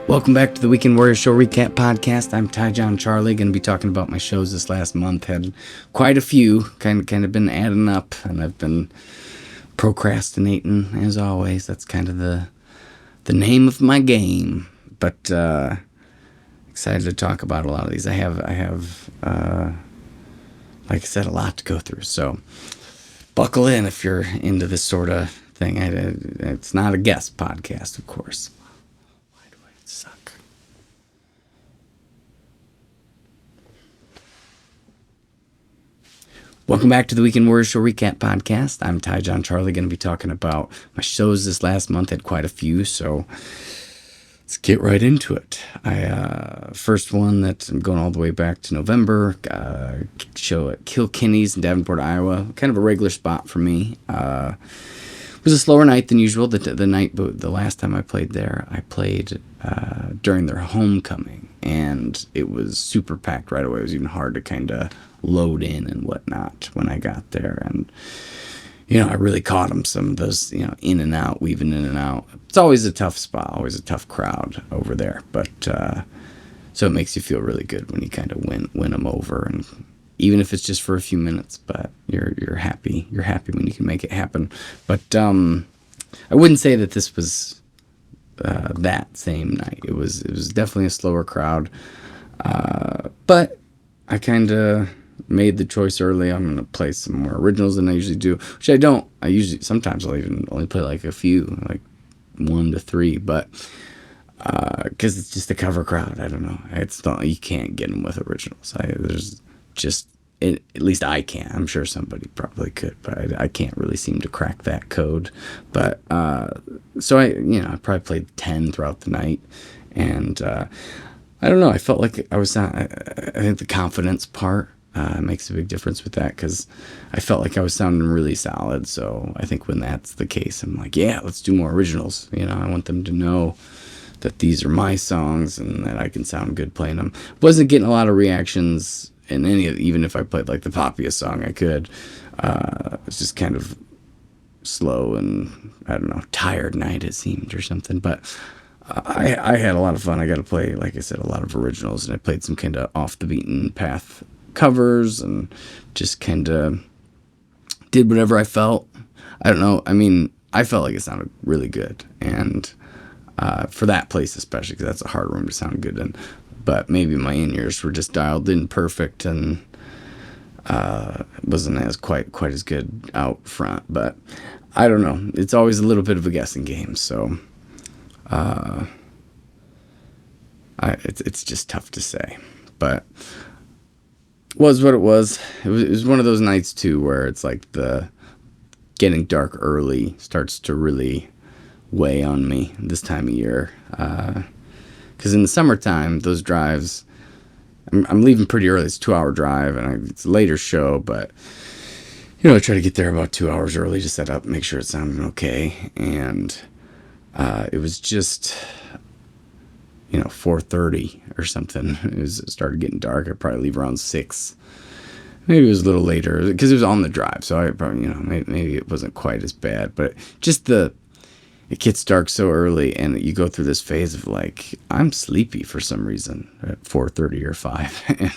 Welcome back to the Weekend Warrior Show Recap Podcast. I'm TyJon Charlie. Going to be talking about my shows this last month. Had quite a few, kind of been adding up, and I've been procrastinating as always. That's kind of the name of my game. But excited to talk about a lot of these. I have like I said, a lot to go through. So buckle in if you're into this sort of thing. It's not a guest podcast, of course. Suck. Welcome back to the Weekend Warrior Show Recap Podcast. I'm TyJon Charlie, going to be talking about my shows this last month. Had quite a few, so let's get right into it. First one that I'm going all the way back to November, show at Kilkenny's in Davenport, Iowa. Kind of a regular spot for me. It was a slower night than usual. The last time I played there, I played during their homecoming, and it was super packed right away. It was even hard to kind of load in and whatnot when I got there. And, I really caught them, some of those, in and out, weaving in and out. It's always a tough spot, always a tough crowd over there. But so it makes you feel really good when you kind of win them over, and even if it's just for a few minutes, but you're happy. You're happy when you can make it happen. But I wouldn't say that this was that same night. It was definitely a slower crowd. But I kind of made the choice early. I'm going to play some more originals than I usually do, which I don't. Sometimes I'll even only play like a few, like 1 to 3, but because it's just a cover crowd. I don't know. You can't get them with originals. At least I can't. I'm sure somebody probably could, but I can't really seem to crack that code. But so I probably played 10 throughout the night, and I don't know. I felt like I think the confidence part makes a big difference with that, because I felt like I was sounding really solid. So I think when that's the case, I'm like, yeah, let's do more originals. I want them to know that these are my songs and that I can sound good playing them. Wasn't getting a lot of reactions in even if I played like the poppiest song I could. It's just kind of slow and, I don't know, tired night it seemed or something. But I had a lot of fun. I got to play, like I said, a lot of originals, and I played some kind of off the beaten path covers and just kind of did whatever I felt. I don't know. I mean, I felt like it sounded really good, and for that place especially, because that's a hard room to sound good in. But maybe my in-ears were just dialed in perfect, and wasn't as quite as good out front. But I don't know. It's always a little bit of a guessing game, so it's just tough to say. But it was what it was. It was one of those nights too where it's like the getting dark early starts to really weigh on me this time of year. Because in the summertime, those drives, I'm leaving pretty early. It's a 2-hour drive, and it's a later show, but, I try to get there about 2 hours early to set up, make sure it's sounding okay. And it was just, 4:30 or something. It started getting dark. I'd probably leave around 6. Maybe it was a little later, because it was on the drive, so I probably, maybe it wasn't quite as bad. But just it gets dark so early, and you go through this phase of like, I'm sleepy for some reason at 4:30 or 5. And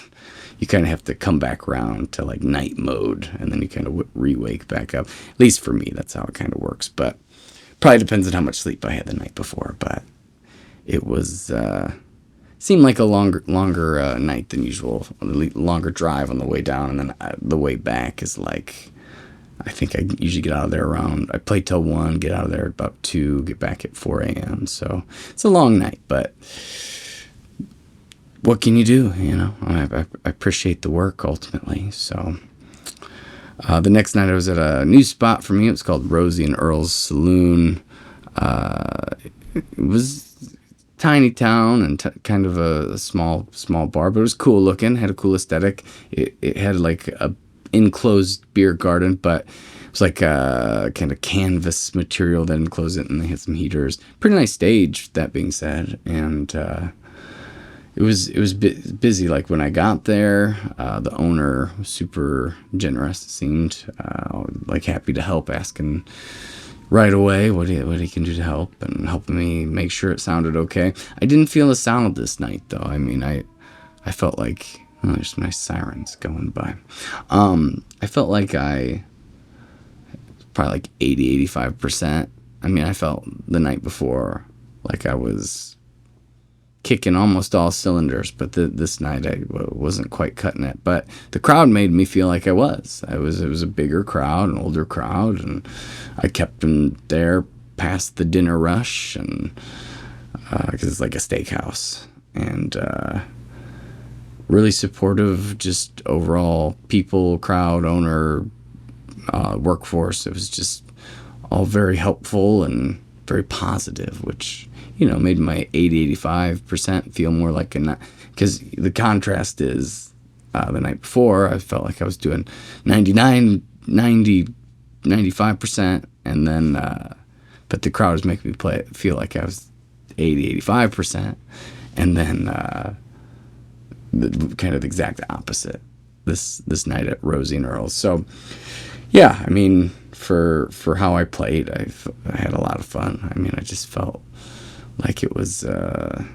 you kind of have to come back around to like night mode, and then you kind of re-wake back up. At least for me, that's how it kind of works. But probably depends on how much sleep I had the night before. But it was seemed like a longer night than usual. A longer drive on the way down, and then the way back is like, I think I usually get out of there I play till 1, get out of there at about 2, get back at 4 a.m. So it's a long night, but what can you do? I appreciate the work ultimately. So the next night I was at a new spot for me. It was called Rosie and Earl's Saloon. It was tiny town and kind of a small bar, but it was cool looking, had a cool aesthetic. It had like a enclosed beer garden, but it was like a kind of canvas material that enclosed it, and they had some heaters. Pretty nice stage, that being said. And it was busy. Like when I got there, the owner was super generous. Seemed like happy to help, asking right away what he can do to help, and helping me make sure it sounded okay. I didn't feel the sound this night though. I mean, I felt like, oh, there's nice sirens going by. I felt like I probably like 85%. I mean, I felt the night before like I was kicking almost all cylinders, but this night I wasn't quite cutting it. But the crowd made me feel like I was. It was a bigger crowd, an older crowd, and I kept them there past the dinner rush, and because it's like a steakhouse, and really supportive, just overall people, crowd, owner, workforce. It was just all very helpful and very positive, which, you know, made my 85% feel more like a, because the contrast is the night before I felt like I was doing 99, 90, 95%, and then but the crowd was making me feel like I was 80, 85%, and then the kind of the exact opposite this night at Rosie and Earl's. So yeah, I mean, for how I played, I had a lot of fun. I mean, I just felt like it wasn't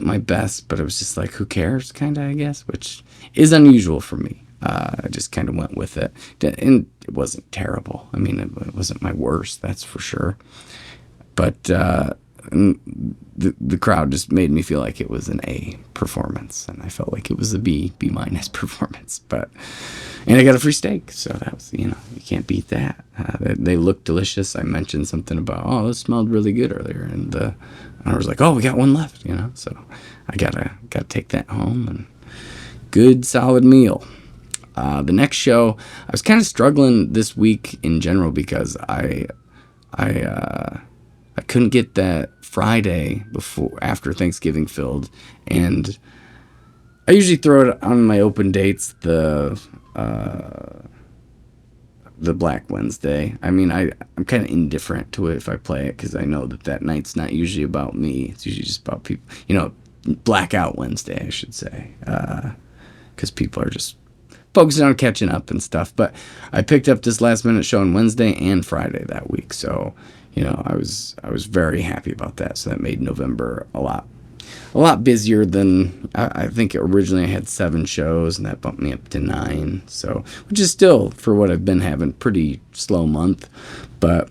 my best, but it was just like, who cares, kind of, I guess, which is unusual for me. I just kind of went with it, and it wasn't terrible. I mean, it wasn't my worst, that's for sure. But the crowd just made me feel like it was an A performance, and I felt like it was a B minus performance. And I got a free steak, so that was, you know, you can't beat that. They looked delicious. I mentioned something about, oh, this smelled really good earlier, and I was like, oh, we got one left, you know. So I gotta take that home, and good solid meal. The next show, I was kind of struggling this week in general because I couldn't get that Friday after Thanksgiving filled, and I usually throw it on my open dates the Black Wednesday. I mean, I'm kind of indifferent to it if I play it, because I know that night's not usually about me. It's usually just about people, you know, Blackout Wednesday, I should say, because people are just focusing on catching up and stuff. But I picked up this last minute show on Wednesday and Friday that week, so, you know, I was very happy about that. So that made November a lot busier than I think originally. I had 7 shows, and that bumped me up to 9. So, which is still, for what I've been having, pretty slow month. But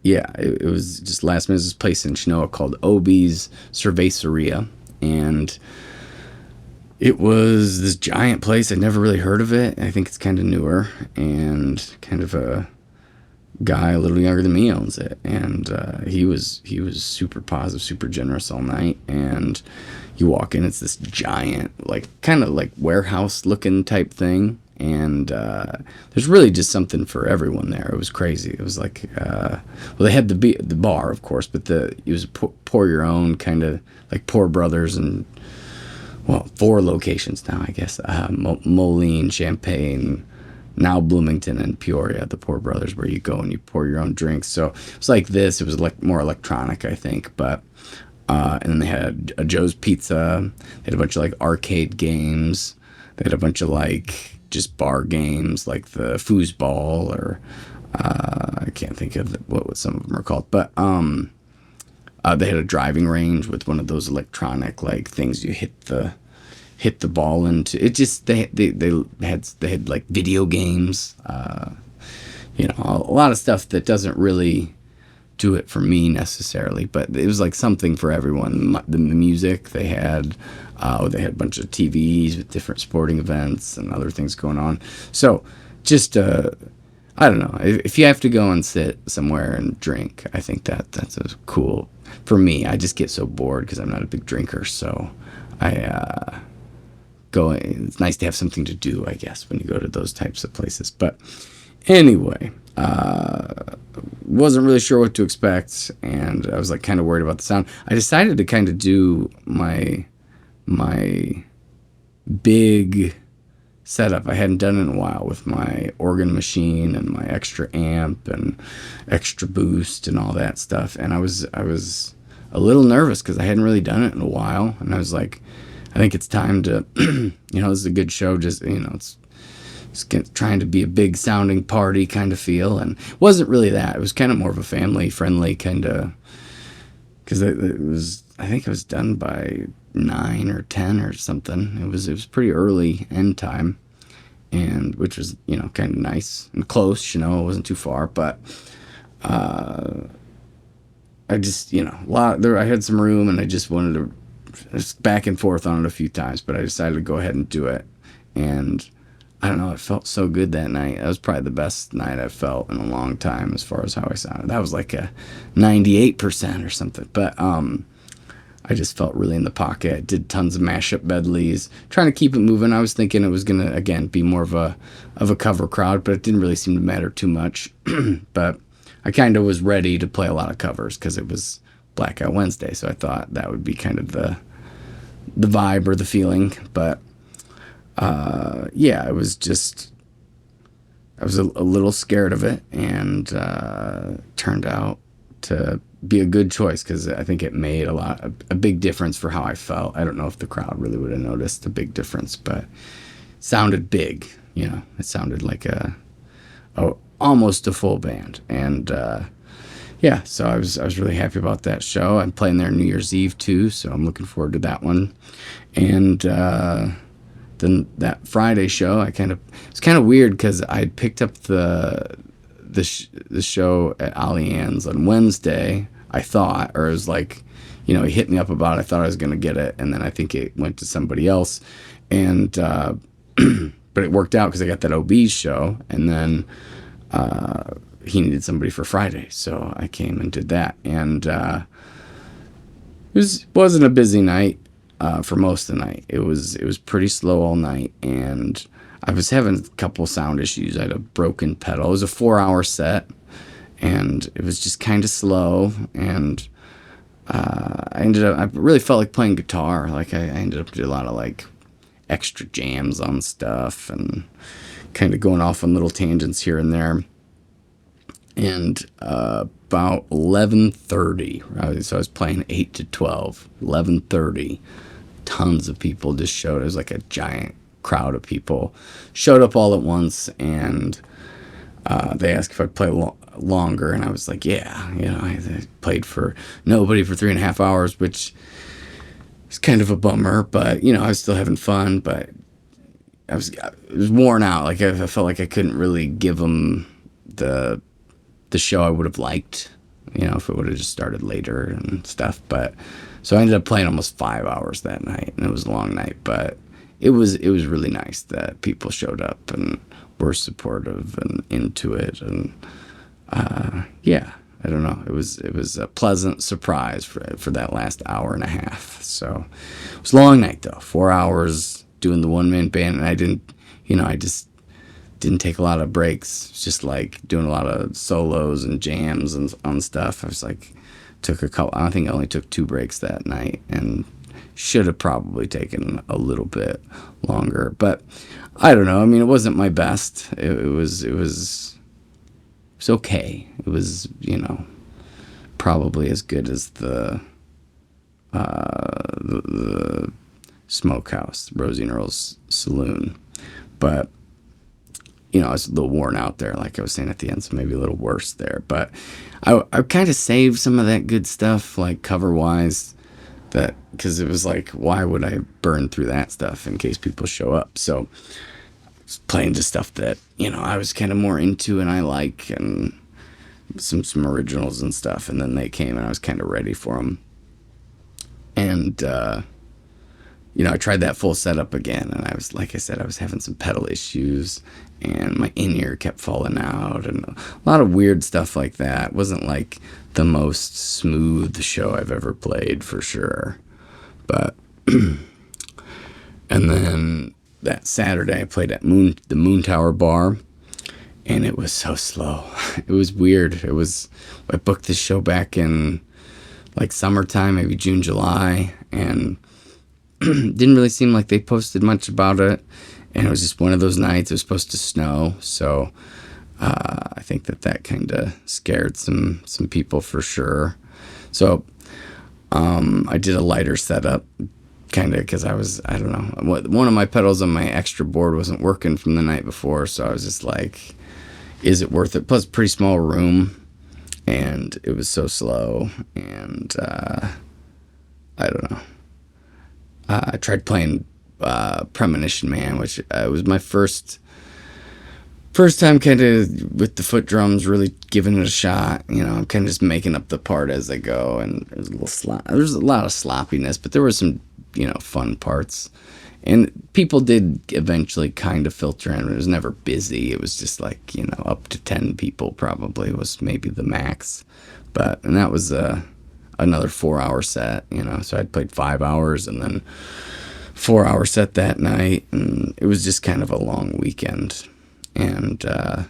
yeah, it was just last minute. This place in Chinoa called Obi's Cerveceria, and it was this giant place. I'd never really heard of it. I think it's kind of newer, and kind of a guy a little younger than me owns it, and he was super positive, super generous all night. And you walk in, it's this giant, like, kind of like warehouse looking type thing, and there's really just something for everyone there. It was crazy. It was like, well, they had the bar, of course, but it was pour your own, kind of like Pour Brothers, and, well, 4 locations now, I guess. Moline, Champaign, now Bloomington, and Peoria, the Pour Brothers, where you go and you pour your own drinks. So it was like this. It was more electronic, I think. But and then they had a Joe's Pizza. They had a bunch of like arcade games. They had a bunch of like just bar games, like the foosball, or I can't think of what some of them are called. But they had a driving range with one of those electronic like things you hit the ball into. It just, they had like video games, you know, a lot of stuff that doesn't really do it for me necessarily, but it was like something for everyone. The music they had a bunch of TVs with different sporting events and other things going on. So just I don't know, if you have to go and sit somewhere and drink, I think that's a cool. For me, I just get so bored because I'm not a big drinker, so I go. It's nice to have something to do, I guess, when you go to those types of places. But anyway, wasn't really sure what to expect, and I was like kind of worried about the sound. I decided to kind of do my big setup. I hadn't done it in a while, with my organ machine and my extra amp and extra boost and all that stuff. And I was a little nervous because I hadn't really done it in a while, and I was like, I think it's time to, you know, this is a good show. Just, you know, it's trying to be a big sounding party kind of feel, and it wasn't really that. It was kind of more of a family friendly kind of, because it was, I think it was done by 9 or 10 or something. It was pretty early end time, and which was, kind of nice and close. It wasn't too far, but I just, I had some room, and I just wanted to, just back and forth on it a few times, but I decided to go ahead and do it. And I don't know, it felt so good that night. That was probably the best night I've felt in a long time as far as how I sounded. That was like a 98% or something. But I just felt really in the pocket. Did tons of mashup medleys, trying to keep it moving. I was thinking it was gonna, again, be more of a cover crowd, but it didn't really seem to matter too much. But I kind of was ready to play a lot of covers because it was Blackout Wednesday, so I thought that would be kind of the vibe or the feeling. But yeah, it was just, I was a little scared of it, and turned out to be a good choice because I think it made a big difference for how I felt. I don't know if the crowd really would have noticed a big difference, but it sounded big. It sounded like almost a full band, and yeah, so I was really happy about that show. I'm playing there New Year's Eve too, so I'm looking forward to that one. And then that Friday show, it's kind of weird because I picked up the show at Ali Ann's on Wednesday. I thought, or it was like, he hit me up about it. I thought I was gonna get it, and then I think it went to somebody else, and but it worked out because I got that OB show, and then he needed somebody for Friday, so I came and did that. And wasn't a busy night for most of the night. It was pretty slow all night, and I was having a couple sound issues. I had a broken pedal. It was a 4-hour set, and it was just kind of slow. And I really felt like playing guitar. Like I ended up doing a lot of like extra jams on stuff and kind of going off on little tangents here and there. And about 11:30, so I was playing 8 to 12. 11:30, tons of people just showed. It was like a giant crowd of people showed up all at once, and they asked if I'd play longer, and I was like, yeah. I played for nobody for 3.5 hours, which is kind of a bummer, but I was still having fun, but I was worn out. Like I felt like I couldn't really give them the show I would have liked, if it would have just started later and stuff. But so I ended up playing almost 5 hours that night, and it was a long night, but it was really nice that people showed up and were supportive and into it. And yeah, I don't know, it was a pleasant surprise for that last hour and a half. So it was a long night though, 4 hours doing the one-man band, and I just didn't take a lot of breaks. It's just like doing a lot of solos and jams and on stuff. I was like, I think I only took 2 breaks that night, and should have probably taken a little bit longer. But I don't know. I mean, it wasn't my best. It was okay. It was, probably as good as the Smokehouse, Rosie and Earl's Saloon. But I was a little worn out there, like I was saying at the end, so maybe a little worse there. But I kind of saved some of that good stuff, like cover-wise, because it was like, why would I burn through that stuff in case people show up? So I was playing just stuff that, I was kind of more into and I like, and some originals and stuff. And then they came, and I was kind of ready for them. And I tried that full setup again, and I was, like I said, I was having some pedal issues, and my in-ear kept falling out, and a lot of weird stuff like that. It wasn't like the most smooth show I've ever played, for sure. But and then that Saturday I played at the Moon Tower Bar, and it was so slow. It was weird. I booked this show back in like summertime, maybe June, July, and didn't really seem like they posted much about it, and it was just one of those nights. It was supposed to snow, so I think that kind of scared some people for sure. So I did a lighter setup, kind of because I don't know, one of my pedals on my extra board wasn't working from the night before, so I was just like, is it worth it? Plus, pretty small room, and it was so slow, and I don't know. I tried playing Premonition Man, which was my first time kind of with the foot drums, really giving it a shot. I'm kind of just making up the part as I go, and there's a lot of sloppiness, but there were some fun parts, and people did eventually kind of filter in. It was never busy. It was just like up to 10 people probably was maybe the max, and that was another 4-hour set. So I'd played 5 hours and then 4-hour set that night, and it was just kind of a long weekend. And I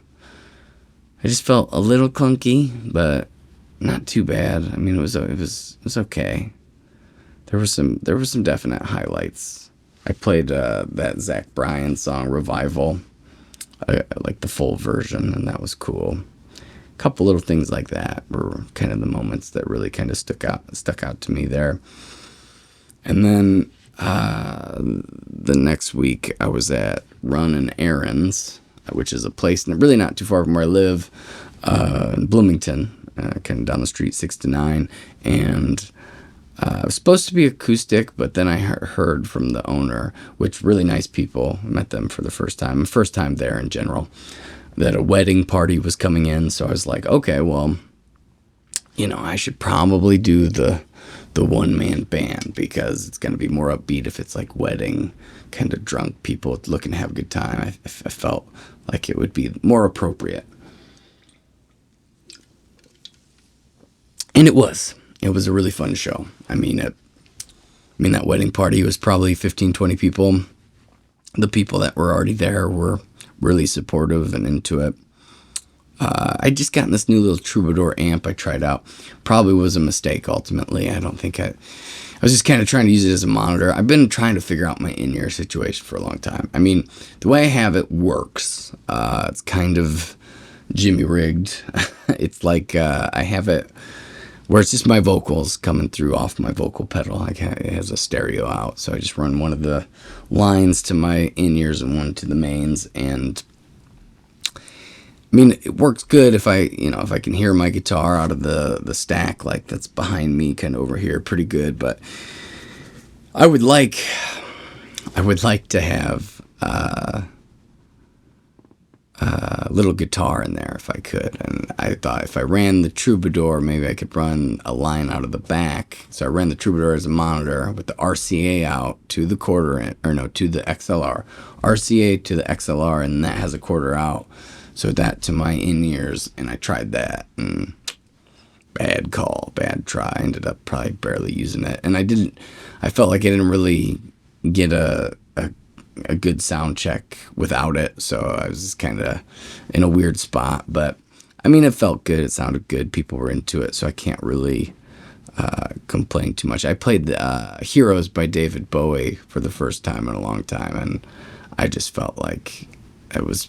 just felt a little clunky, but not too bad. I mean, it was okay. There were some definite highlights. I played that Zach Bryan song "Revival," like the full version, and that was cool. A couple little things like that were kind of the moments that really kind of stuck out to me there. And then the next week, I was at Run and Errands, which is a place really not too far from where I live, in Bloomington, kind of down the street, 6 to 9. And it was supposed to be acoustic, but then I heard from the owner, which really nice people. I met them for the first time there in general, that a wedding party was coming in. So I was like, okay, well, I should probably do the one-man band, because it's going to be more upbeat if it's like wedding, kind of drunk people looking to have a good time. I felt like it would be more appropriate. And it was a really fun show. I mean, that wedding party was probably 15, 20 people. The people that were already there were really supportive and into it. I just gotten this new little Troubadour amp I tried out. Probably was a mistake ultimately. I don't think I was just kind of trying to use it as a monitor. I've been trying to figure out my in-ear situation for a long time. I mean, the way I have it works. It's kind of Jimmy rigged. It's like I have it where it's just my vocals coming through off my vocal pedal. It has a stereo out, so I just run one of the lines to my in-ears and one to the mains, and I mean, it works good if I can hear my guitar out of the stack, like that's behind me, kind of over here, pretty good. But I would like to have a little guitar in there if I could. And I thought if I ran the Troubadour, maybe I could run a line out of the back. So I ran the Troubadour as a monitor with the RCA out to the to the XLR, RCA to the XLR, and that has a quarter out. So that to my in-ears, and I tried that, and bad try. I ended up probably barely using it, and I felt like I didn't really get a good sound check without it, so I was just kind of in a weird spot. But I mean, it felt good, it sounded good, people were into it, so I can't really complain too much. I played Heroes by David Bowie for the first time in a long time, and I just felt like it was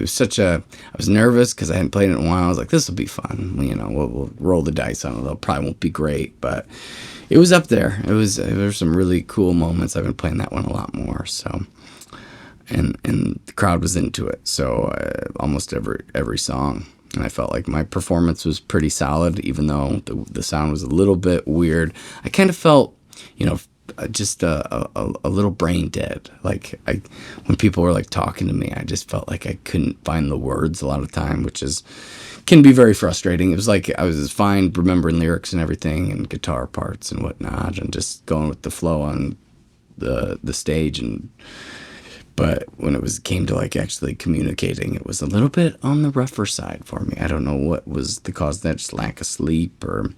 such a, I was nervous because I hadn't played it in a while. I was like, this will be fun. We'll roll the dice on it. It probably won't be great, but it was up there. There were some really cool moments. I've been playing that one a lot more. So, and the crowd was into it. So almost every song. And I felt like my performance was pretty solid, even though the sound was a little bit weird. I kind of felt, just a little brain dead. Like when people were like talking to me, I just felt like I couldn't find the words a lot of time, which can be very frustrating. It was like I was fine remembering lyrics and everything and guitar parts and whatnot, and just going with the flow on the stage. But when it came to like actually communicating, it was a little bit on the rougher side for me. I don't know what was the cause of that, just lack of sleep or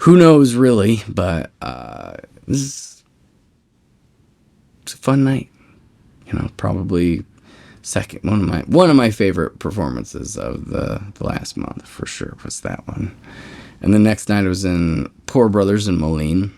who knows really, but it's a fun night. Probably one of my favorite performances of the last month for sure was that one. And the next night I was in Poor Brothers in Moline.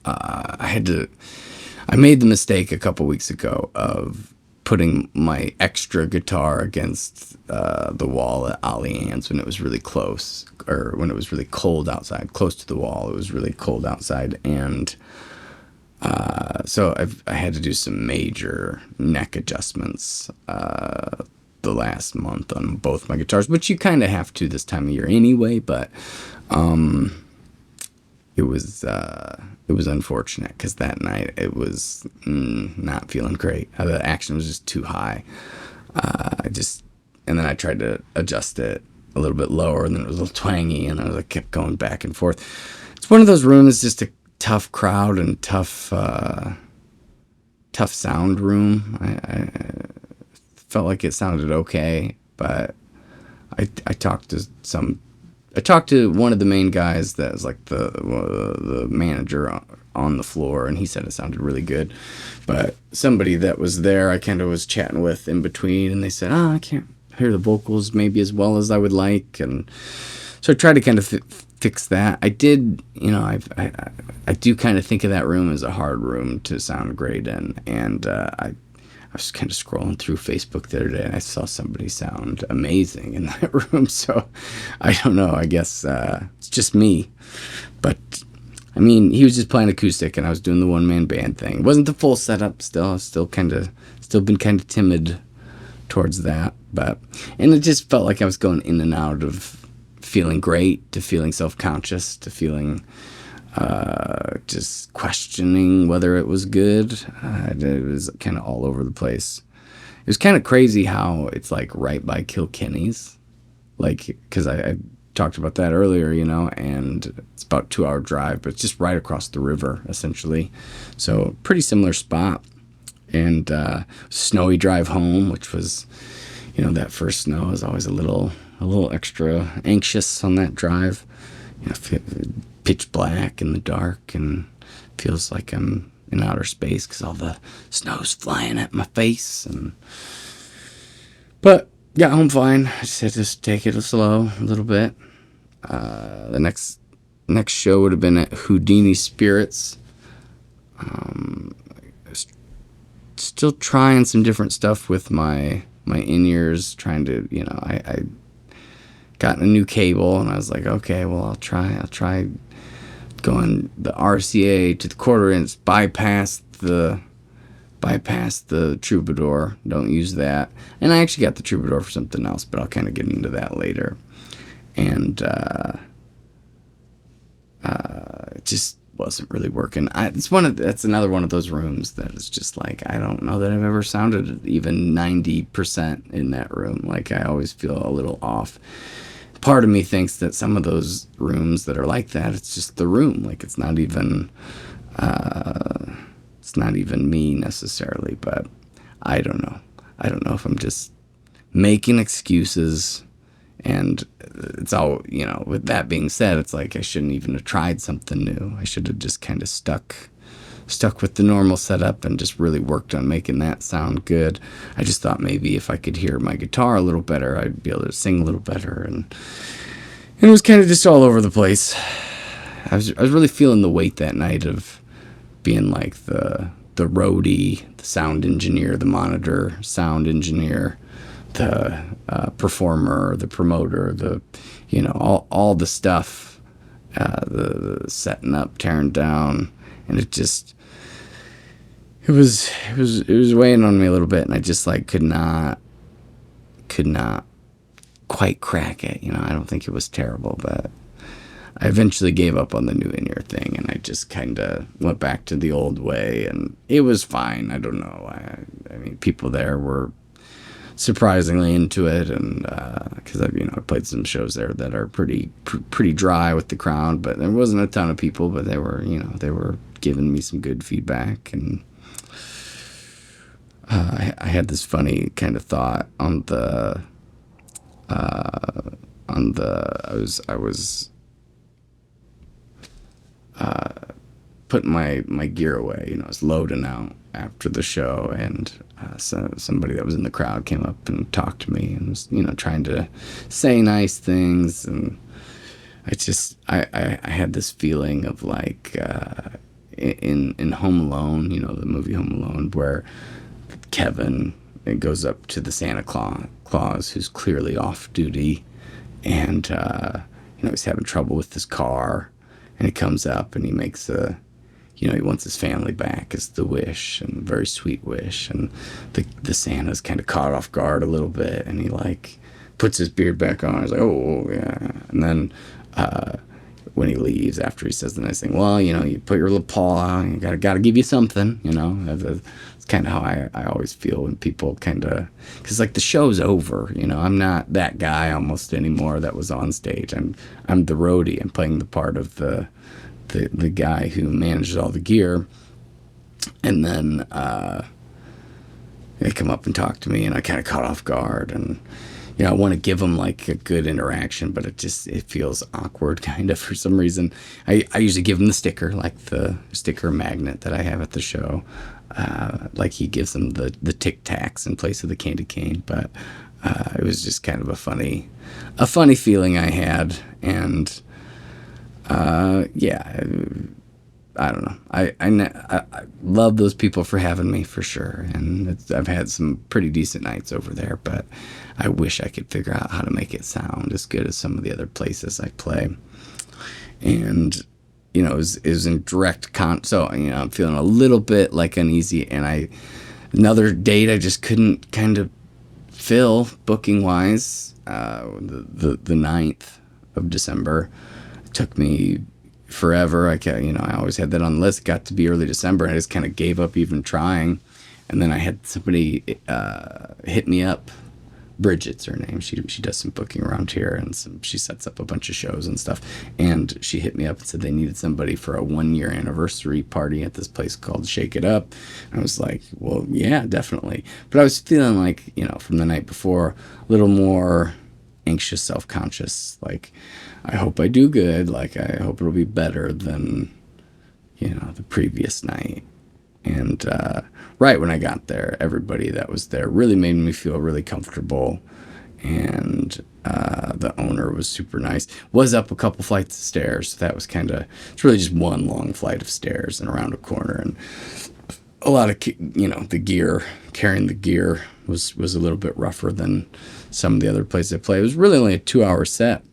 I made the mistake a couple weeks ago of putting my extra guitar against the wall at Ollie Ann's when it was really close, or when it was really cold outside, close to the wall. It was really cold outside, and So I had to do some major neck adjustments the last month on both my guitars, which you kind of have to this time of year anyway. But it was unfortunate because that night it was not feeling great. The action was just too high. And then I tried to adjust it a little bit lower, and then it was a little twangy, and I kept going back and forth. It's one of those rooms, just a tough crowd and tough sound room. I felt like it sounded okay, but I talked to one of the main guys that was like the manager on the floor, and he said it sounded really good. But somebody that was there, I kind of was chatting with in between, and they said, "Oh, I can't hear the vocals maybe as well as I would like," and so I tried to kind of fix that. I did, I do kind of think of that room as a hard room to sound great in, and I was kind of scrolling through Facebook the other day, and I saw somebody sound amazing in that room. So I don't know. I guess it's just me. But I mean, he was just playing acoustic, and I was doing the one-man band thing. It wasn't the full setup. Still, I was still been kind of timid towards that. And it just felt like I was going in and out of feeling great to feeling self-conscious to feeling just questioning whether it was good. It was kind of all over the place. It was kind of crazy how it's like right by Kilkenny's, like, because I talked about that earlier, and it's about a 2-hour drive, but it's just right across the river essentially. So pretty similar spot. And snowy drive home, which was, that first snow is always a little extra anxious on that drive. Pitch black in the dark, and feels like I'm in outer space because all the snow's flying at my face. But got home fine. I just had to take it slow a little bit. The next show would have been at Houdini Spirits. Still trying some different stuff with my in-ears, trying to, I got a new cable, and I was like, okay, well, I'll try going the RCA to the quarter inch, bypass the Troubadour. Don't use that. And I actually got the Troubadour for something else, but I'll kind of get into that later. And it just wasn't really working. That's another one of those rooms that is just like, I don't know that I've ever sounded even 90% in that room. Like, I always feel a little off. Part of me thinks that some of those rooms that are like that, it's just the room. Like, it's not even me necessarily, but I don't know. I don't know if I'm just making excuses. And it's all, with that being said, it's like I shouldn't even have tried something new. I should have just kind of stuck with the normal setup and just really worked on making that sound good. I just thought maybe if I could hear my guitar a little better, I'd be able to sing a little better. And it was kind of just all over the place. I was really feeling the weight that night of being like the roadie, the sound engineer, the monitor sound engineer, the performer, the promoter, all the stuff, the setting up, tearing down, and it was weighing on me a little bit, and I just could not quite crack it. I don't think it was terrible, but I eventually gave up on the new in-ear thing, and I just kind of went back to the old way, and it was fine. I don't know. I mean, people there were surprisingly into it, and because I played some shows there that are pretty dry with the crowd, but there wasn't a ton of people, but they were giving me some good feedback. And I had this funny kind of thought I was putting my gear away. I was loading out after the show, and so somebody that was in the crowd came up and talked to me and was trying to say nice things, and I had this feeling of like in Home Alone, the movie Home Alone, where Kevin goes up to the Santa Claus who's clearly off duty, and he's having trouble with his car, and he comes up and he makes a he wants his family back is the wish, and very sweet wish. And the Santa's kind of caught off guard a little bit, and he like puts his beard back on. He's like, oh yeah. And then when he leaves, after he says the nice thing, well, you put your little paw out, and you gotta give you something. It's kind of how I always feel when people kind of, because like the show's over. I'm not that guy almost anymore that was on stage. I'm the roadie. I'm playing the part of the guy who manages all the gear. And then they come up and talk to me, and I kind of caught off guard. And I want to give them like a good interaction, but it feels awkward kind of for some reason. I usually give them the sticker, like the sticker magnet that I have at the show. Like he gives them the Tic Tacs in place of the candy cane. But it was just kind of a funny feeling I had. And yeah, I don't know. I love those people for having me, for sure. And I've had some pretty decent nights over there, but I wish I could figure out how to make it sound as good as some of the other places I play. And, it was in direct so, I'm feeling a little bit like uneasy, and another date I just couldn't kind of fill booking wise. The 9th of December took me forever. I always had that on the list. It got to be early December, and I just kind of gave up even trying. And then I had somebody hit me up. Bridget's her name. She does some booking around here, and she sets up a bunch of shows and stuff. And she hit me up and said they needed somebody for a 1-year anniversary party at this place called Shake It Up. I was like, well, yeah, definitely. But I was feeling like, from the night before, a little more anxious, self-conscious. Like, I hope I do good. Like, I hope it'll be better than, the previous night. And right when I got there, everybody that was there really made me feel really comfortable. And the owner was super nice. Was up a couple flights of stairs. So that was it's really just one long flight of stairs and around a corner. And a lot of, the gear, carrying the gear was a little bit rougher than some of the other places I play. It was really only a 2-hour set.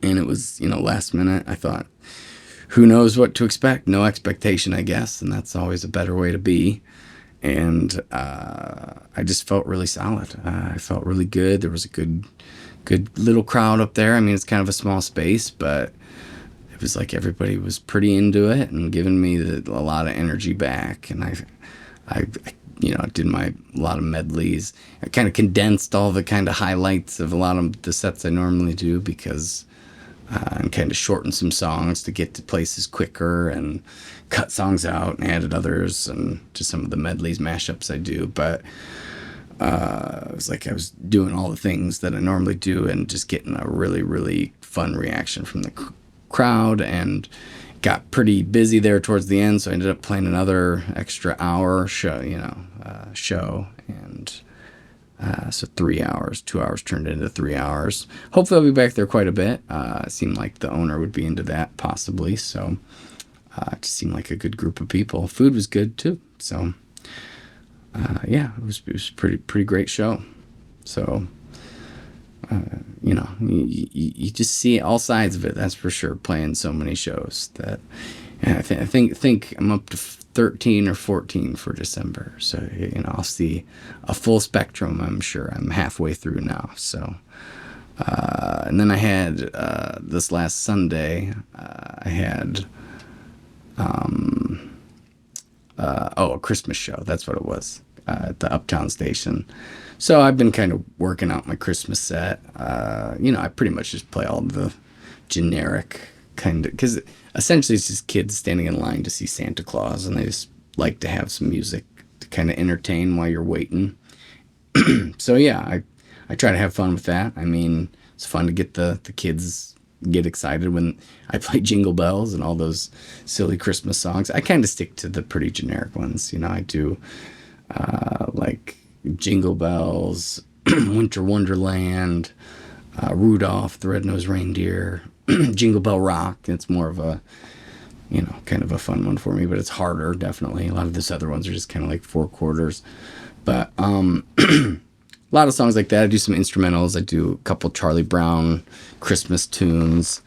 And it was, last minute. I thought, who knows what to expect? No expectation, I guess. And that's always a better way to be. And I just felt really solid. I felt really good. There was a good little crowd up there. I mean, it's kind of a small space, but it was like everybody was pretty into it and giving me a lot of energy back. And I did a lot of medleys. I kind of condensed all the kind of highlights of a lot of the sets I normally do, because and kind of shortened some songs to get to places quicker, and cut songs out and added others, and just some of the medleys, mashups I do. But it was like I was doing all the things that I normally do, and just getting a really, really fun reaction from the crowd, and got pretty busy there towards the end. So I ended up playing another extra hour show, and so 3 hours, 2 hours turned into 3 hours. Hopefully I'll be back there quite a bit. It seemed like the owner would be into that, possibly. So it just seemed like a good group of people. Food was good too. So yeah, it was pretty great show. So you just see all sides of it. That's for sure. Playing so many shows that, and I think I'm up to 13 or 14 for December. So I'll see a full spectrum. I'm sure I'm halfway through now. So and then I had this last Sunday. I had a Christmas show. That's what it was, at the Uptown Station. So I've been kind of working out my Christmas set. I pretty much just play all the generic kind of, because essentially it's just kids standing in line to see Santa Claus, and they just like to have some music to kind of entertain while you're waiting. So yeah, I try to have fun with that. I mean, it's fun to get the kids get excited when I play Jingle Bells and all those silly Christmas songs. I kind of stick to the pretty generic ones. I do like Jingle Bells, Winter Wonderland, Rudolph the Red-Nosed Reindeer, Jingle Bell Rock. It's more of a, kind of a fun one for me, but it's harder, definitely. A lot of these other ones are just kind of like 4 quarters. But a lot of songs like that. I do some instrumentals. I do a couple Charlie Brown Christmas tunes,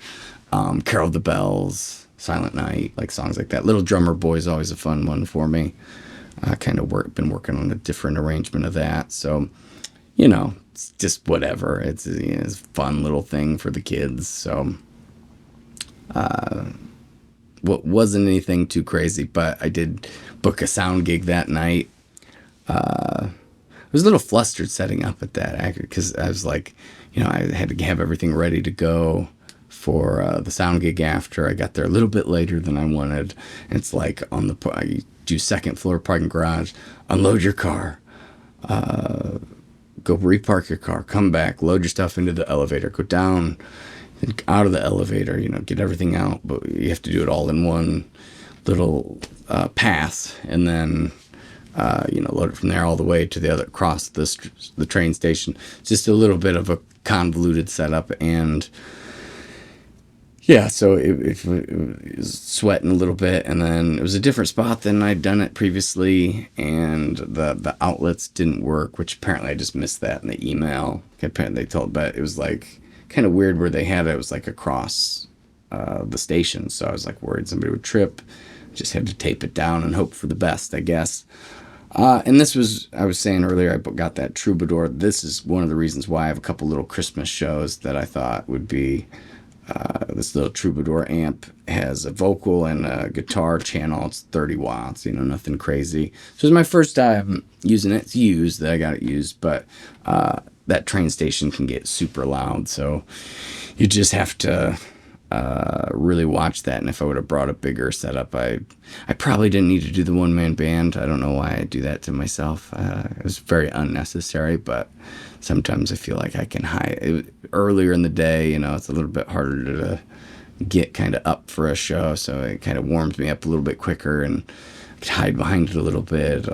Carol of the Bells, Silent Night, like songs like that. Little Drummer Boy is always a fun one for me. I kind of been working on a different arrangement of that. So, it's just whatever. It's a fun little thing for the kids. So, what wasn't anything too crazy, but I did book a sound gig that night. I was a little flustered setting up at that because I was like, I had to have everything ready to go for the sound gig after. I got there a little bit later than I wanted. And it's like you do second floor parking garage, unload your car, go repark your car, come back, load your stuff into the elevator, go down, then out of the elevator, get everything out. But you have to do it all in one little pass, and then load it from there all the way to the other, across the train station. Just a little bit of a convoluted setup, and yeah, so it was sweating a little bit, and then it was a different spot than I'd done it previously, and the outlets didn't work, which apparently I just missed that in the email. Apparently they told, but it was like kind of weird where they had it. It was like across the station, so I was like worried somebody would trip. Just had to tape it down and hope for the best, I guess. And this was, I was saying earlier, I got that Troubadour. This is one of the reasons why I have a couple little Christmas shows that I thought would be, this little Troubadour amp has a vocal and a guitar channel. It's 30 watts, nothing crazy. So it was my first time using it. It's used, that I got it used, but that train station can get super loud. So you just have to really watch that. And if I would have brought a bigger setup, I probably didn't need to do the one-man band. I don't know why I do that to myself. It was very unnecessary, but sometimes I feel like I can hide it. Earlier in the day, it's a little bit harder to get kind of up for a show, so it kind of warms me up a little bit quicker, and I could hide behind it a little bit.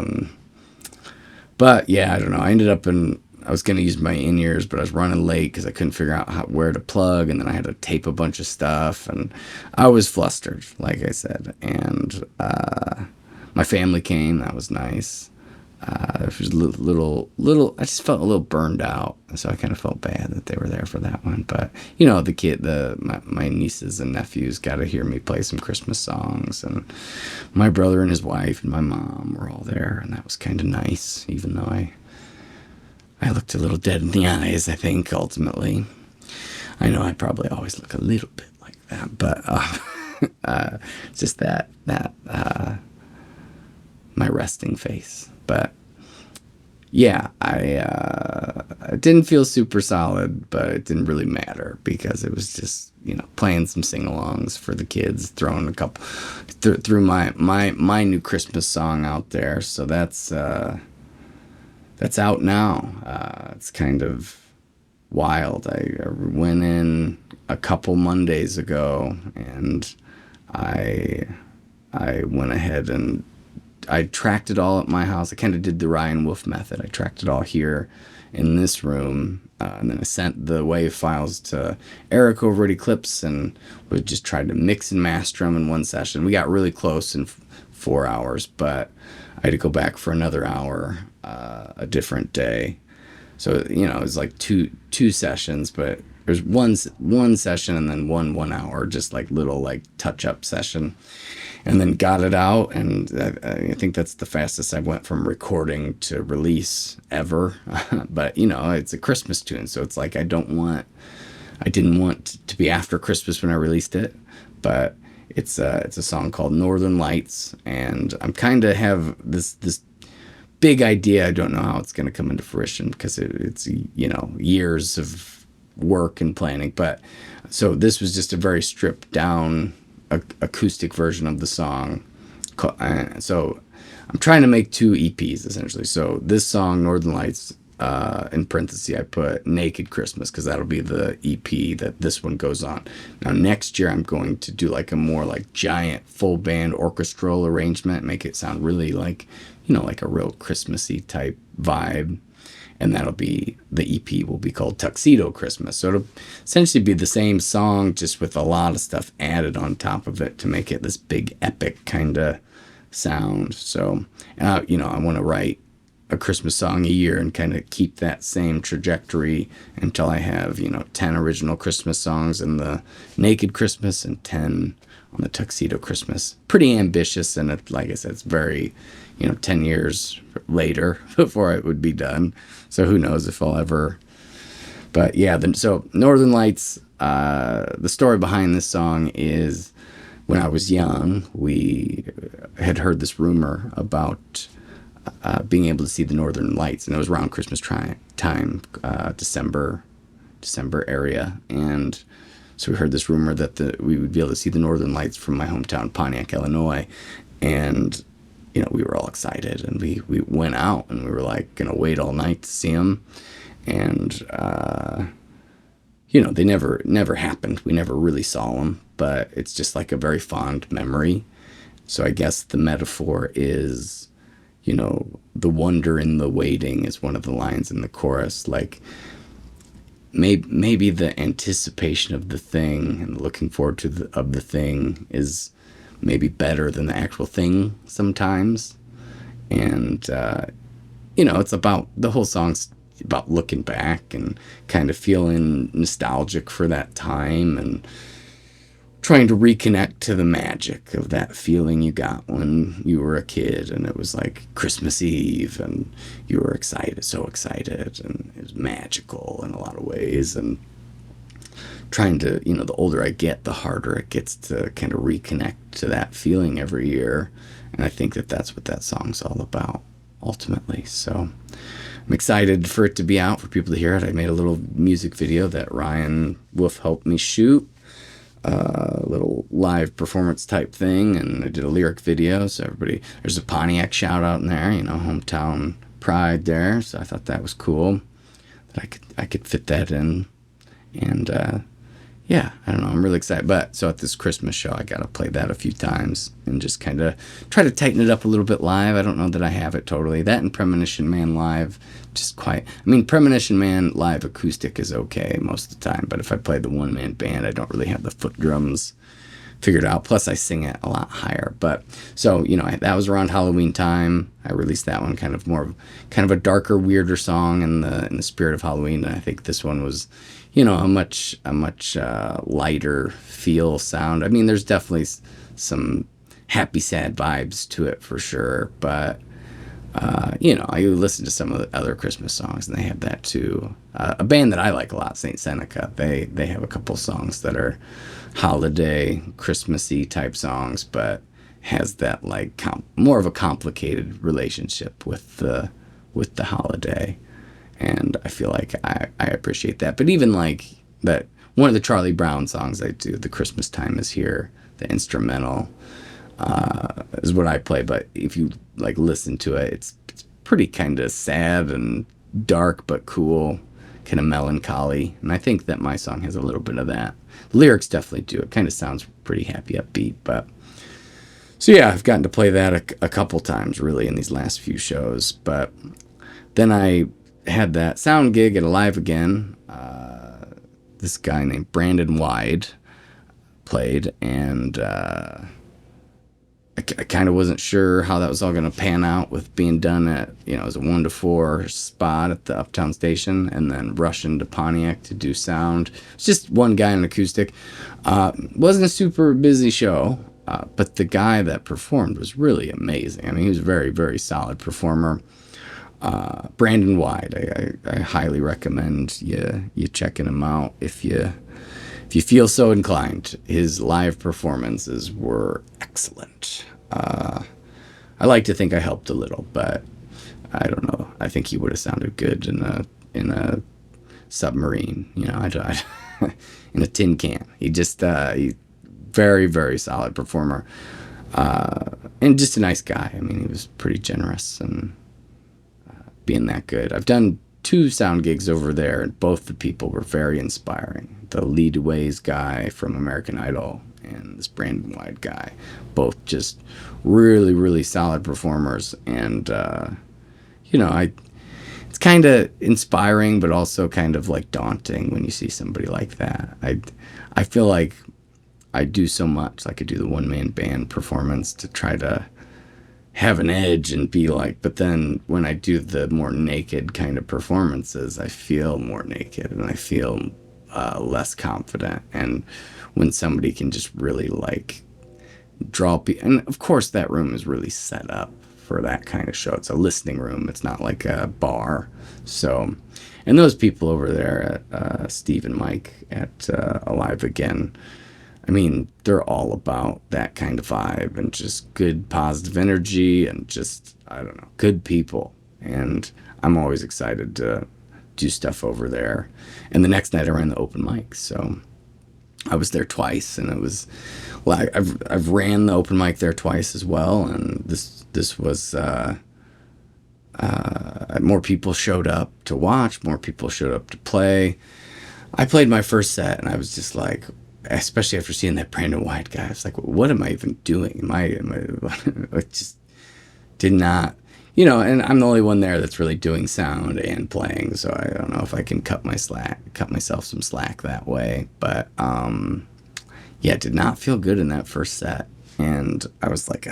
But yeah, I don't know. I was going to use my in-ears, but I was running late because I couldn't figure out where to plug, and then I had to tape a bunch of stuff, and I was flustered, like I said. And my family came. That was nice. It was little. I just felt a little burned out, so I kind of felt bad that they were there for that one. But my nieces and nephews got to hear me play some Christmas songs, and my brother and his wife and my mom were all there, and that was kind of nice, even though I looked a little dead in the eyes, I think, ultimately. I know I probably always look a little bit like that, but just that my resting face. But yeah, I didn't feel super solid, but it didn't really matter because it was just, playing some sing-alongs for the kids, throwing a couple, threw my new Christmas song out there. So that's out now. It's kind of wild. I went in a couple Mondays ago, and I went ahead and I tracked it all at my house. I kind of did the Ryan Wolf method. I tracked it all here in this room, and then I sent the WAV files to Eric over at Eclipse, and we just tried to mix and master them in one session. We got really close in 4 hours, but I had to go back for another hour a different day. So, it was like two sessions, but there's one session and then 1 hour, just like little like touch-up session. And then got it out, and I think that's the fastest I went from recording to release ever. But, it's a Christmas tune, so it's like I didn't want to be after Christmas when I released it, but it's a song called Northern Lights, and I'm kind of have this big idea. I don't know how it's going to come into fruition because it's years of work and planning. But so this was just a very stripped down acoustic version of the song. So I'm trying to make 2 EPs essentially. So this song, Northern Lights, in parentheses I put Naked Christmas, because that'll be the EP that this one goes on. Now next year I'm going to do like a more like giant full band orchestral arrangement, make it sound really like like a real Christmassy type vibe. And that'll be, the EP will be called Tuxedo Christmas. So it'll essentially be the same song, just with a lot of stuff added on top of it to make it this big epic kind of sound. So, I want to write a Christmas song a year and kind of keep that same trajectory until I have, 10 original Christmas songs in the Naked Christmas and 10 on the Tuxedo Christmas. Pretty ambitious, and like I said, it's very, 10 years later before it would be done. So who knows if I'll ever. But yeah, so Northern Lights, the story behind this song is when I was young, we had heard this rumor about being able to see the Northern Lights, and it was around Christmas time, December area, and so we heard this rumor that we would be able to see the Northern Lights from my hometown, Pontiac, Illinois, and we were all excited, and we went out, and we were like gonna wait all night to see them, and they never happened. We never really saw them, but it's just like a very fond memory. So I guess the metaphor is, the wonder in the waiting is one of the lines in the chorus. Like maybe the anticipation of the thing and looking forward to the thing is maybe better than the actual thing sometimes. And, it's about, the whole song's about looking back and kind of feeling nostalgic for that time and trying to reconnect to the magic of that feeling you got when you were a kid and it was like Christmas Eve and you were excited, so excited, and it was magical in a lot of ways. And trying to, the older I get, the harder it gets to kind of reconnect to that feeling every year. And I think that that's what that song's all about, ultimately. So I'm excited for it to be out, for people to hear it. I made a little music video that Ryan Wolf helped me shoot, a little live performance type thing, and I did a lyric video. So everybody, there's a Pontiac shout out in there, hometown pride there. So I thought that was cool that I could fit that in. And yeah, I don't know, I'm really excited. But so at this Christmas show, I got to play that a few times and just kind of try to tighten it up a little bit live. I don't know that I have it totally. That and Premonition Man live, Premonition Man live acoustic is okay most of the time. But if I play the one-man band, I don't really have the foot drums figured out. Plus, I sing it a lot higher. But so, that was around Halloween time. I released that one, kind of a darker, weirder song in the spirit of Halloween. And I think this one was, a much lighter feel sound. I mean, there's definitely some happy, sad vibes to it for sure. But, I listen to some of the other Christmas songs and they have that too. A band that I like a lot, Saint Seneca, they have a couple songs that are holiday, Christmassy type songs, but has that like more of a complicated relationship with the holiday. And I feel like I appreciate that. But even like that, one of the Charlie Brown songs I do, The Christmas Time Is Here, the instrumental, is what I play. But if you like listen to it, it's pretty kind of sad and dark, but cool, kind of melancholy. And I think that my song has a little bit of that. The lyrics definitely do. It kind of sounds pretty happy, upbeat. But so yeah, I've gotten to play that a couple times really in these last few shows. But then I had that sound gig at Alive Again. This guy named Brandon Wide played, and I kind of wasn't sure how that was all going to pan out with being done at, it was a 1 to 4 spot at the Uptown Station, and then rushing to Pontiac to do sound. It's just one guy on acoustic. Wasn't a super busy show, but the guy that performed was really amazing. I mean, he was a very, very solid performer. Brandon Wide, I highly recommend you checking him out if you feel so inclined. His live performances were excellent. I like to think I helped a little, but I don't know. I think he would have sounded good in a submarine, in a tin can. He very, very solid performer, and just a nice guy. I mean, he was pretty generous and being that good. I've done 2 sound gigs over there, and both the people were very inspiring. The Lead Ways guy from American Idol and this Brandon Wide guy, both just really, really solid performers. And it's kind of inspiring, but also kind of like daunting when you see somebody like that. I feel like I do so much, like I do the one-man band performance to try to have an edge and be like, but then when I do the more naked kind of performances, I feel more naked and I feel less confident. And when somebody can just really like draw people. And of course, that room is really set up for that kind of show. It's a listening room. It's not like a bar. So, and those people over there at Steve and Mike at Alive Again, I mean, they're all about that kind of vibe and just good positive energy and just, I don't know, good people. And I'm always excited to do stuff over there. And the next night I ran the open mic. So I was there twice, and it was, well, I've ran the open mic there twice as well. And this was, more people showed up to watch, more people showed up to play. I played my first set, and I was just like, especially after seeing that Brandon White guy, I was like, what am I even doing? I just did not, and I'm the only one there that's really doing sound and playing, so I don't know if I can cut myself some slack that way. But yeah, it did not feel good in that first set, and I was like,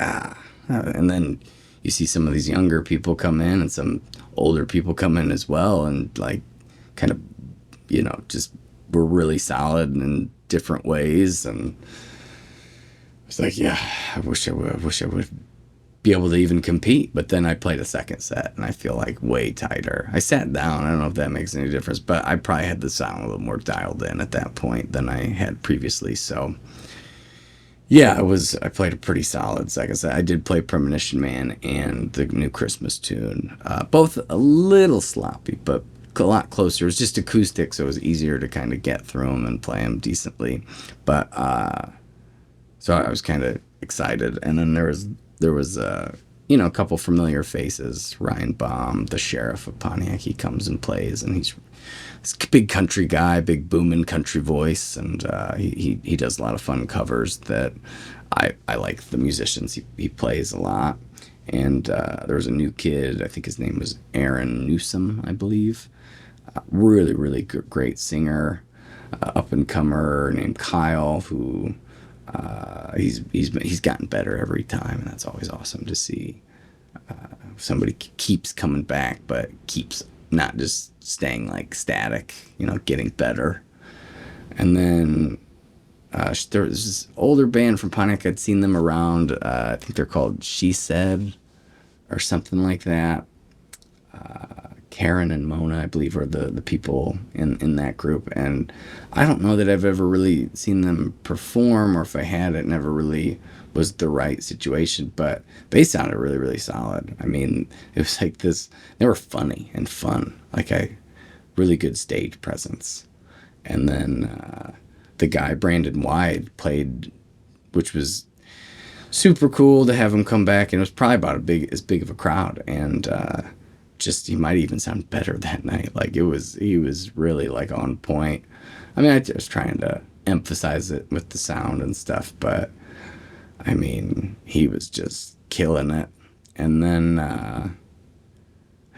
and then you see some of these younger people come in and some older people come in as well, and like kind of, just were really solid in different ways. And it's like, yeah, I wish I would be able to even compete. But then I played a second set, and I feel like way tighter. I sat down. I don't know if that makes any difference, but I probably had the sound a little more dialed in at that point than I had previously. So yeah, I played a pretty solid second set. I did play Premonition Man and the new Christmas tune, both a little sloppy, but a lot closer. It was just acoustic, so it was easier to kind of get through them and play them decently. But so I was kind of excited. And then there was a couple familiar faces. Ryan Baum, the sheriff of Pontiac, he comes and plays, and he's this big country guy, big booming country voice, and he does a lot of fun covers that I like the musicians he plays a lot. And there was a new kid, I think his name was Aaron Newsom, I believe. Really, really great singer, up and comer named Kyle, who he's gotten better every time, and that's always awesome to see. Somebody keeps coming back, but keeps not just staying like static, getting better. And then there was this older band from Pontiac. I'd seen them around. I think they're called She Said or something like that. Karen and Mona, I believe, are the people in that group. And I don't know that I've ever really seen them perform, or if I had, it never really was the right situation. But they sounded really, really solid. I mean, it was like this, they were funny and fun, like really good stage presence. And then the guy, Brandon Wide, played, which was super cool to have him come back. And it was probably about as big of a crowd. And just, he might even sound better that night. Like he was really like on point. I mean, I was trying to emphasize it with the sound and stuff, but I mean, he was just killing it. And then I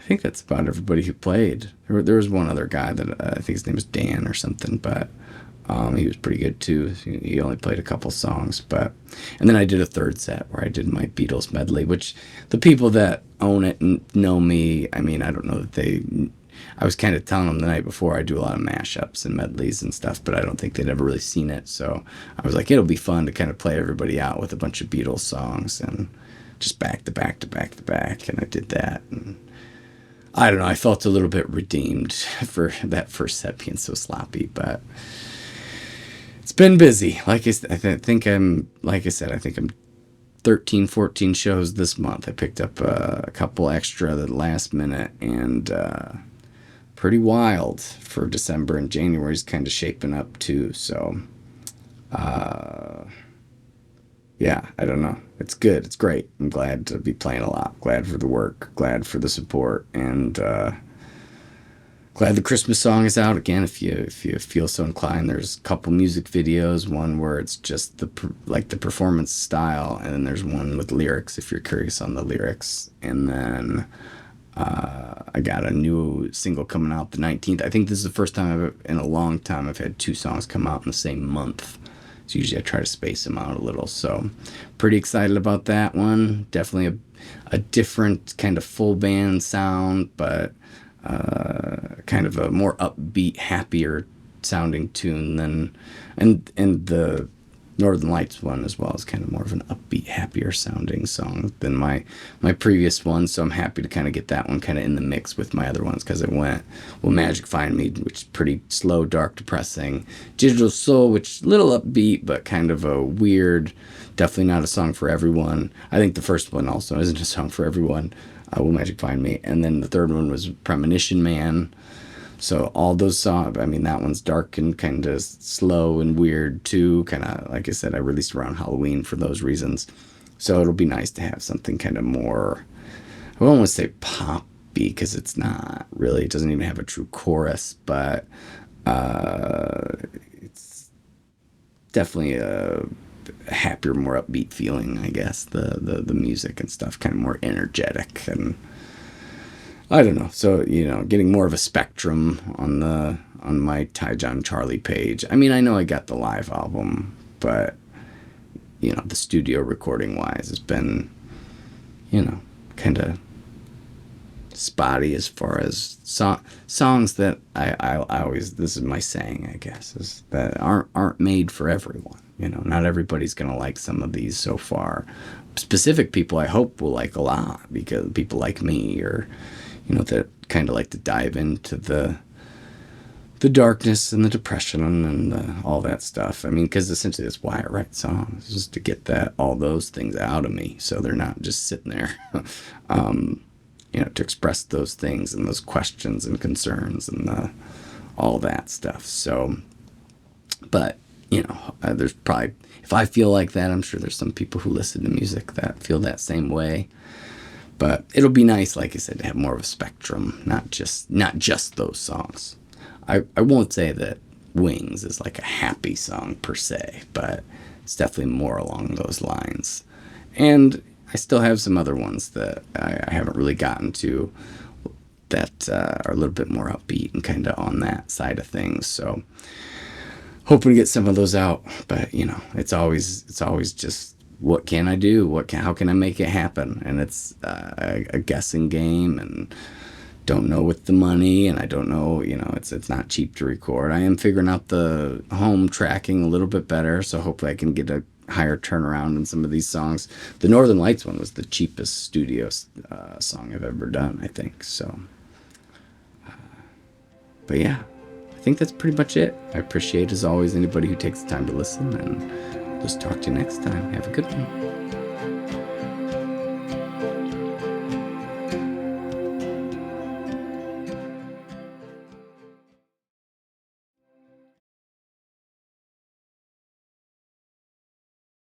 think that's about everybody who played. There was one other guy that I think his name was Dan or something, but he was pretty good too. He only played a couple songs, and then I did a third set where I did my Beatles medley, which the people that own it and know me, I mean, I don't know that I was kind of telling them the night before I do a lot of mashups and medleys and stuff, but I don't think they'd ever really seen it. So I was like, it'll be fun to kind of play everybody out with a bunch of Beatles songs and just back to back to back to back. And I did that. And I don't know, I felt a little bit redeemed for that first set being so sloppy, but it's been busy. Like I said, I think I'm 13, 14 shows this month. I picked up a couple extra at the last minute, and pretty wild for December, and January's kind of shaping up too. So, yeah, I don't know. It's good. It's great. I'm glad to be playing a lot. Glad for the work. Glad for the support, and glad the Christmas song is out again. If you feel so inclined, there's a couple music videos. One where it's just the performance style, and then there's one with lyrics if you're curious on the lyrics. And then I got a new single coming out the 19th. I think this is the first time in a long time I've had two songs come out in the same month. So usually I try to space them out a little. So pretty excited about that one. Definitely a different kind of full band sound, but kind of a more upbeat, happier sounding tune than, and the Northern Lights one as well is kind of more of an upbeat, happier sounding song than my previous one. So I'm happy to kind of get that one kind of in the mix with my other ones, because it went, well, Magic Find Me, which is pretty slow, dark, depressing. Digital Soul, which is a little upbeat, but kind of a weird, definitely not a song for everyone. I think the first one also isn't a song for everyone. Will Magic Find Me. And then the third one was Premonition Man. So all those songs, I mean, that one's dark and kind of slow and weird too. Kind of, like I said, I released around Halloween for those reasons. So it'll be nice to have something kind of more, I won't want to say poppy, because it's not really, it doesn't even have a true chorus, but it's definitely a happier, more upbeat feeling, I guess. The music and stuff, kind of more energetic, and I don't know. So, getting more of a spectrum on my TyJon Charlie page. I mean, I know I got the live album, but the studio recording wise has been, kind of spotty as far as songs that I always, this is my saying, I guess, is that aren't made for everyone. Not everybody's gonna like some of these so far. Specific people I hope will like a lot, because people like me, or that kind of like to dive into the darkness and the depression and all that stuff. I mean, because essentially that's why I write songs, just to get all those things out of me, so they're not just sitting there. To express those things and those questions and concerns and all that stuff. So, but there's probably, if I feel like that, I'm sure there's some people who listen to music that feel that same way. But it'll be nice, like I said, to have more of a spectrum, not just those songs. I won't say that Wings is like a happy song per se, but it's definitely more along those lines. And I still have some other ones that I haven't really gotten to that are a little bit more upbeat and kind of on that side of things. So hoping to get some of those out. But it's always just, what can I do? How can I make it happen? And it's a guessing game, and don't know with the money, and I don't know, it's not cheap to record. I am figuring out the home tracking a little bit better, so hopefully I can get a higher turnaround in some of these songs. The Northern Lights one was the cheapest studio song I've ever done, I think. So, but yeah, I think that's pretty much it. I appreciate, as always, anybody who takes the time to listen, and just talk to you next time. Have a good one.